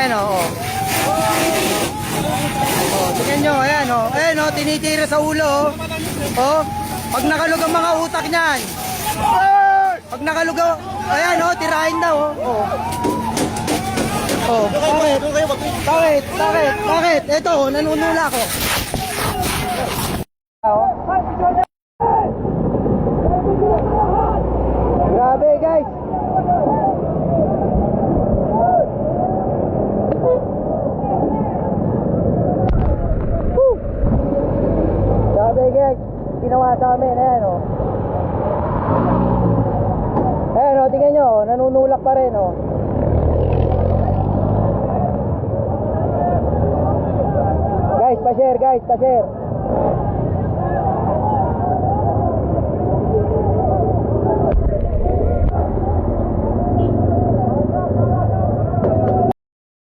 Ayan o. Tingnan nyo, ayan o. Ayan o, tinitira sa ulo o. Pag nakalug ang mga utak niyan. Pag nakalug, ayan o, tirahin daw o. Oh, bakit? Bakit? Bakit? Bakit? Ito, nanunula ko. Grabe guys. Grabe guys. Ginawa sa amin, ayan o. Ayan o, tingnan nyo, nanunulak pa rin o. Guys, pa-share guys, pa-share.